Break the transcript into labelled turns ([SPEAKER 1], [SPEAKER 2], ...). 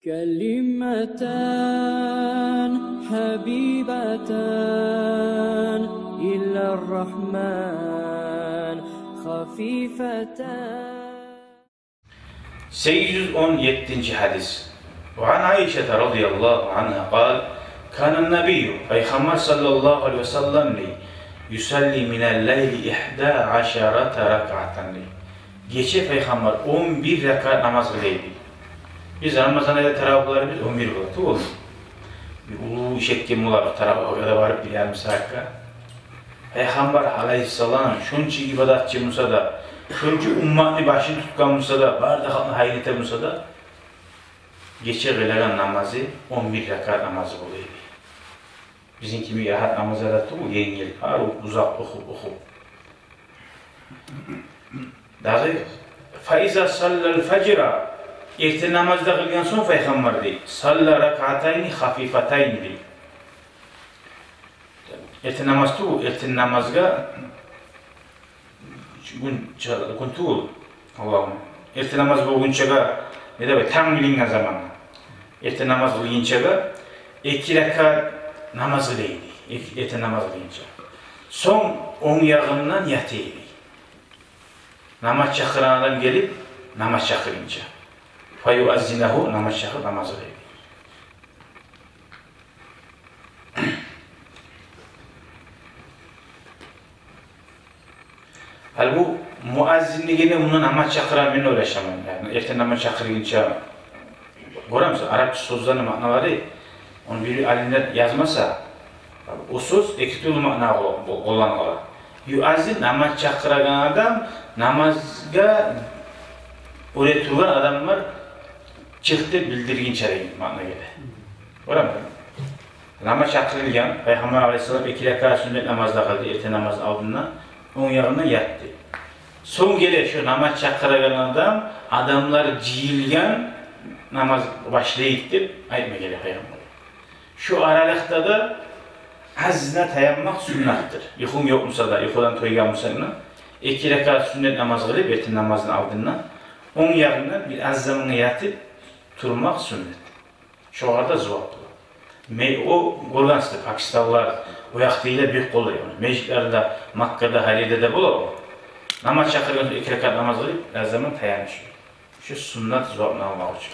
[SPEAKER 1] كلمتان حبيبتان إلى الرحمن خفيفتان.
[SPEAKER 2] 817. hadis. وعن عائشة رضي الله عنها قال كان النبي Peygamber sallallahu aleyhi ve sellem yusalli minel-leyli 11 rak'atan. Gece Peygamber 11 rekat namaz kılıyordu. Biz Ramazan'da teravihleri biz 11 kıldık oldu. Bir ulu işetken olar teravih'e varıp bir yarım saatte. Peygamber aleyhisselam şunca ibadatçı olsa da, şunca ummatni başını tutkan olsa da, bardak hayrete olsa da, geçe kılagan namazı 11 rekat namazı oluyor. Bizim kimi rahat namazı da tuğu, yengil, uzak okup. Dağı, faiza sallal fecra, ertesi namazda kılgan son Peygamber değil. Salla rak'atayni hafifetayni değil. Ertesi namaz tuğu, ertesi namazga gün tuğu, Allah'ım. Ertesi namaz boğunçaga, ne de tam bilingen zamanla. Ertesi namaz kılgınçaga, 2 rekat namaz kılıydı. Ertesi namaz kılgınça. Son 10 yağından yatıydı. Namaz çakıran adam gelip namaz çakırınca. Fayuazzinehu namaz çakır namaz kılıydı. Hal bu muazzinliğine bunu namaz çakıran birine uğraşamam. Yani ertesi namaz çakırınca görüyor musun? Arapça sözlerin manaları onu bir alimler yazmasa o söz iki türlü mana kullanılır. Yuazzin namaz çakıran adam namazga oraya turgan adamlar çıktı bildirgin çarayın mana göre. Görüyor musun? Namaz çakırılgan Peygamber aleyhisselam 2 rekat sünnet namazda kıldı ertesi namazın aldığından 10 yağından yattı. Son gele şu namaz çakıran adam adamlar cihilgen namaz başlayıp aytma gele Peygamber. Şu aralıkta da azizine tayanmak sünnattır. Yıkun yok musa da, yıkıdan toygan musa da 2 rekat sünnet namaz kılıp ertesi namazın aldığından 10 yağından bir az zamanı yatıp durmak sünnet. Şu arada zıvaptı. O görgensizdi Pakistanlılar o yaktığıyla büyük kolay onu. Mecliklerde, Makka'da, Halide'de de bulur o. Namaz çakırgan 2 rekat namaz kılıp az zaman tayanmış. Şu sünnet zıvapını almak için.